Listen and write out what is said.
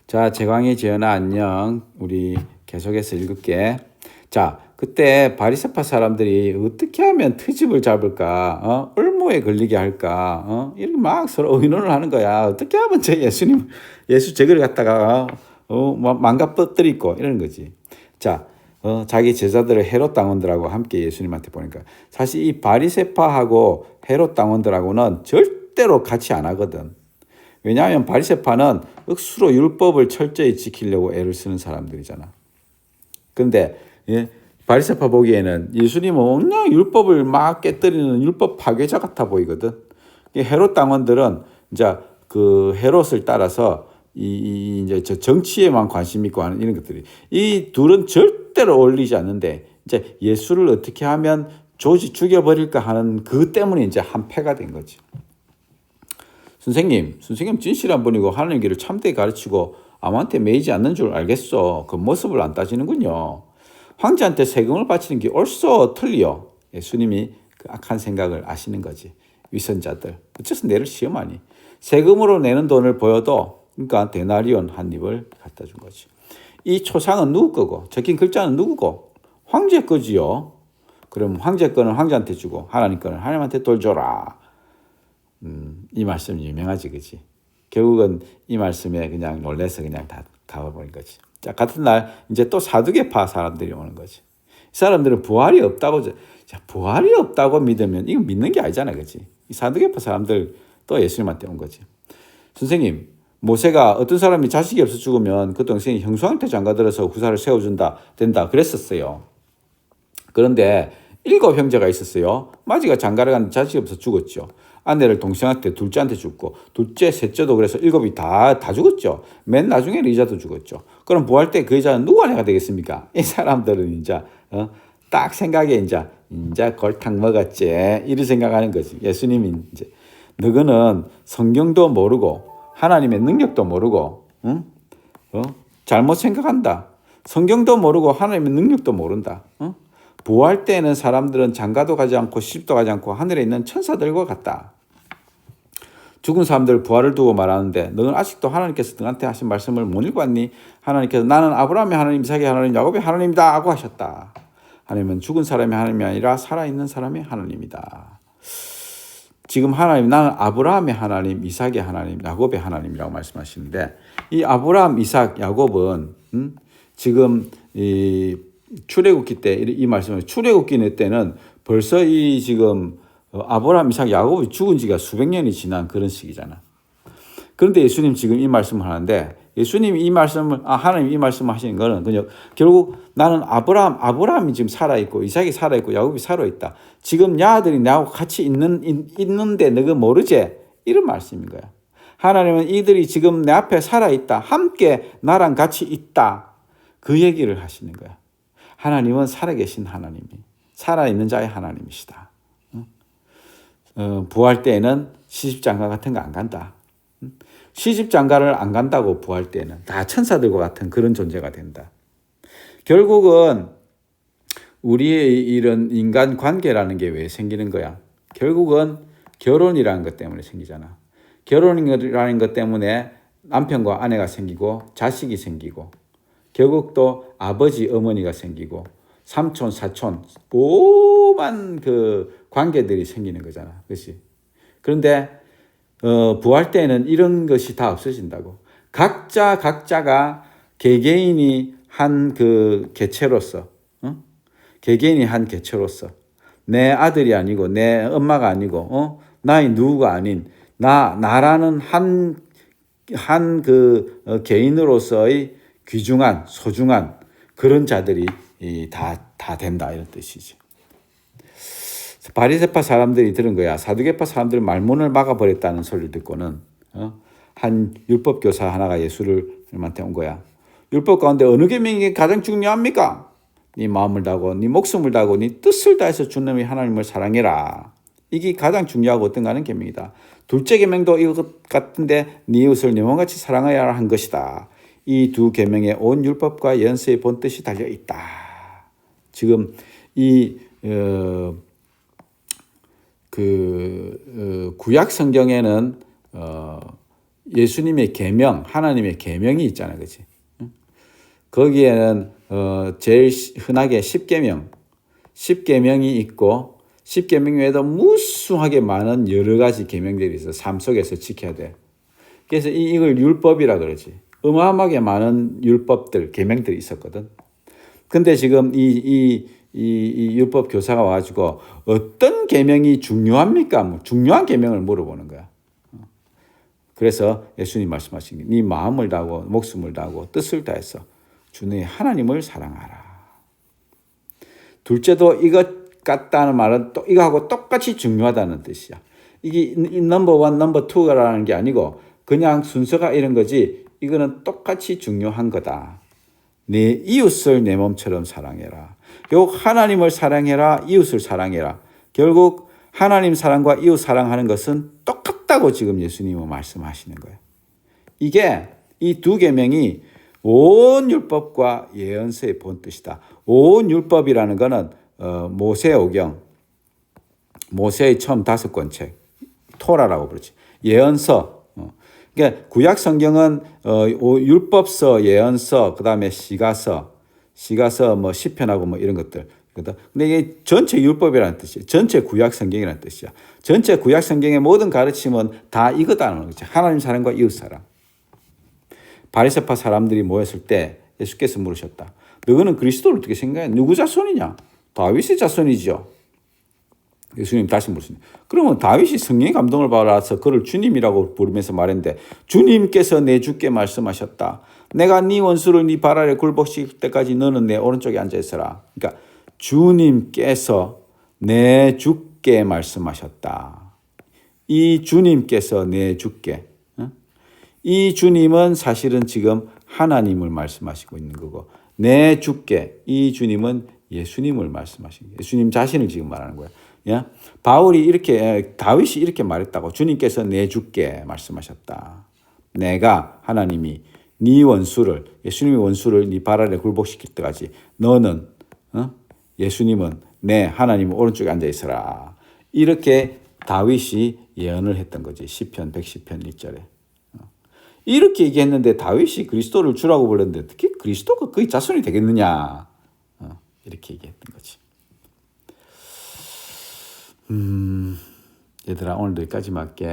자, 제광의 지연아 안녕. 우리 계속해서 읽을게. 자, 그때 바리새파 사람들이 어떻게 하면 트집을 잡을까? 을모에 걸리게 할까? 이렇게 막 서로 의논을 하는 거야. 어떻게 하면 예수 저걸 갖다가 망가뜨리고 이러는 거지. 자, 자기 제자들을 헤롯 당원들하고 함께 예수님한테 보니까 사실 이 바리새파하고 헤롯 당원들하고는 절대로 같이 안 하거든. 왜냐하면 바리새파는 억수로 율법을 철저히 지키려고 애를 쓰는 사람들이잖아. 그런데 바리새파 보기에는 예수님은 그냥 율법을 막 깨뜨리는 율법 파괴자 같아 보이거든. 헤롯 당원들은 이제 그 헤롯을 따라서 이제 저 정치에만 관심 있고 하는 이런 것들이 이 둘은 절대로 어울리지 않는데 이제 예수를 어떻게 하면 죽여버릴까 하는 그 때문에 이제 한패가 된 거지. 선생님 진실한 분이고 하나님 길을 참되게 가르치고 아무한테 매이지 않는 줄 알겠어. 그 모습을 안 따지는군요. 황제한테 세금을 바치는 게 옳소 틀려. 예수님이 그 악한 생각을 아시는 거지. 위선자들. 어째서 내를 시험하니. 세금으로 내는 돈을 보여도 그러니까 데나리온 한 입을 갖다 준 거지. 이 초상은 누구 거고 적힌 글자는 누구고? 황제 거지요. 그럼 황제 거는 황제한테 주고 하나님 거는 하나님한테 돌줘라. 이 말씀 유명하지, 그치? 결국은 이 말씀에 그냥 놀래서 그냥 다 가버린 거지. 자, 같은 날 이제 또 사두개파 사람들이 오는 거지. 이 사람들은 부활이 없다고, 자, 부활이 없다고 믿으면 이거 믿는 게 아니잖아, 그치? 이 사두개파 사람들 또 예수님한테 온 거지. 선생님, 모세가 어떤 사람이 자식이 없어 죽으면 그 동생이 형수한테 장가들어서 후사를 된다 그랬었어요. 그런데 7 형제가 있었어요. 마지가 장가를 갔는데 자식이 없어 죽었죠. 아내를 동생한테 둘째한테 죽고 둘째 셋째도 그래서 7이 다 죽었죠. 맨 나중에는 이자도 죽었죠. 그럼 부활 때 그 이자는 누구 아내가 되겠습니까? 이 사람들은 이제 딱 생각에 이제 골탕 먹었지 이런 생각하는 거지. 예수님이 이제 너희는 성경도 모르고 하나님의 능력도 모르고 잘못 생각한다. 성경도 모르고 하나님의 능력도 모른다. 부활 때는 사람들은 장가도 가지 않고 시집도 가지 않고 하늘에 있는 천사들과 같다. 죽은 사람들 부활을 두고 말하는데 너는 아직도 하나님께서 너한테 하신 말씀을 못 읽었니? 하나님께서 나는 아브라함의 하나님, 이삭의 하나님, 야곱의 하나님이다 하고 하셨다. 하나님은 죽은 사람의 하나님이 아니라 살아있는 사람의 하나님이다. 지금 하나님, 나는 아브라함의 하나님, 이삭의 하나님, 야곱의 하나님이라고 말씀하시는데 이 아브라함, 이삭, 야곱은 지금 이 출애굽기 때 이 말씀을 출애굽기 때는 벌써 이 지금 아브라함, 이삭, 야곱이 죽은 지가 수백 년이 지난 그런 시기잖아. 그런데 예수님 지금 이 말씀을 하는데 예수님이 이 말씀을 하나님 이 말씀을 하시는 거는 그냥 결국 나는 아브라함이 지금 살아있고 이삭이 살아있고 야곱이 살아있다. 지금 야들이 나하고 같이 있는데 너가 모르지? 이런 말씀인 거야. 하나님은 이들이 지금 내 앞에 살아있다. 함께 나랑 같이 있다. 그 얘기를 하시는 거야. 하나님은 살아계신 하나님이 살아있는 자의 하나님이시다. 부활 때에는 시집장가 같은 거 안 간다. 시집장가를 안 간다고 부활 때는 다 천사들과 같은 그런 존재가 된다. 결국은 우리의 이런 인간 관계라는 게 왜 생기는 거야? 결국은 결혼이라는 것 때문에 생기잖아. 결혼이라는 것 때문에 남편과 아내가 생기고 자식이 생기고 결국 또 아버지, 어머니가 생기고 삼촌, 사촌 오만 그 관계들이 생기는 거잖아. 그렇지? 그런데 부활 때는 이런 것이 다 없어진다고. 각자가 개개인이 한 그 개체로서 개개인이 한 개체로서 내 아들이 아니고 내 엄마가 아니고 나의 누구가 아닌 나라는 한 그 개인으로서의 귀중한 소중한 그런 자들이 다 된다 이런 뜻이지. 바리새파 사람들이 들은 거야. 사두개파 사람들 말문을 막아버렸다는 소리를 듣고는 한 율법 교사 하나가 예수님한테 온 거야. 율법 가운데 어느 계명이 가장 중요합니까? 네 마음을 다하고 네 목숨을 다하고 네 뜻을 다해서 주님의 하나님을 사랑해라. 이게 가장 중요하고 어떤가 하는 계명이다. 둘째 계명도 이것 같은데 네 이웃을 네 몸같이 사랑해야 한 것이다. 이 두 계명에 온 율법과 연서의 본 뜻이 달려 있다. 지금 이 구약 성경에는 예수님의 계명, 하나님의 계명이 있잖아요, 그렇지? 거기에는 제일 흔하게 십계명이 있고 십계명 외에도 무수하게 많은 여러 가지 계명들이 있어 삶 속에서 지켜야 돼. 그래서 이걸 율법이라 그러지. 어마어마하게 많은 율법들, 계명들이 있었거든. 근데 지금 이 율법 교사가 와가지고 어떤 계명이 중요합니까? 뭐 중요한 계명을 물어보는 거야. 그래서 예수님 말씀하신 게 네 마음을 다하고 목숨을 다하고 뜻을 다해서 주 너의 하나님을 사랑하라. 둘째도 이것 같다는 말은 또 이거하고 똑같이 중요하다는 뜻이야. 이게 넘버 원, 넘버 투라는 게 아니고 그냥 순서가 이런 거지 이거는 똑같이 중요한 거다. 내 이웃을 내 몸처럼 사랑해라. 결국 하나님을 사랑해라, 이웃을 사랑해라. 결국 하나님 사랑과 이웃 사랑하는 것은 똑같다고 지금 예수님은 말씀하시는 거예요. 이게 이 두 계명이 온 율법과 예언서의 본뜻이다. 온 율법이라는 것은 모세오경, 모세의 처음 5권책, 토라라고 부르지. 예언서. 그러니까 구약 성경은 율법서, 예언서, 그다음에 시가서 뭐 시편하고 뭐 이런 것들. 근데 이게 전체 율법이라는 뜻이야. 전체 구약 성경이라는 뜻이야. 전체 구약 성경의 모든 가르침은 다 이거다는 거지. 하나님 사랑과 이웃 사랑. 바리새파 사람들이 모였을 때 예수께서 물으셨다. 너희는 그리스도를 어떻게 생각해? 누구 자손이냐? 다윗의 자손이죠. 예수님 다시 물으시네. 그러면 다윗이 성령의 감동을 받아서 그를 주님이라고 부르면서 말했는데 주님께서 내 주께 말씀하셨다. 내가 네 원수를 네 발 아래 굴복시킬 때까지 너는 내 오른쪽에 앉아 있어라. 그러니까 주님께서 내 주께 말씀하셨다. 이 주님께서 내 주께. 이 주님은 사실은 지금 하나님을 말씀하시고 있는 거고 내 주께 이 주님은 예수님을 말씀하시는 거예요. 예수님 자신을 지금 말하는 거예요. 다윗이 이렇게 말했다고. 주님께서 내 주께 말씀하셨다. 내가 하나님이 네 원수를, 예수님의 원수를 네 발 아래 굴복시킬 때까지 너는 예수님은 내 하나님 오른쪽에 앉아 있어라. 이렇게 다윗이 예언을 했던 거지. 시편 110편 1절에. 이렇게 얘기했는데 다윗이 그리스도를 주라고 불렀는데 어떻게 그리스도가 그의 자손이 되겠느냐. 이렇게 얘기했던 거지. 얘들아 오늘도 여기까지만 할게.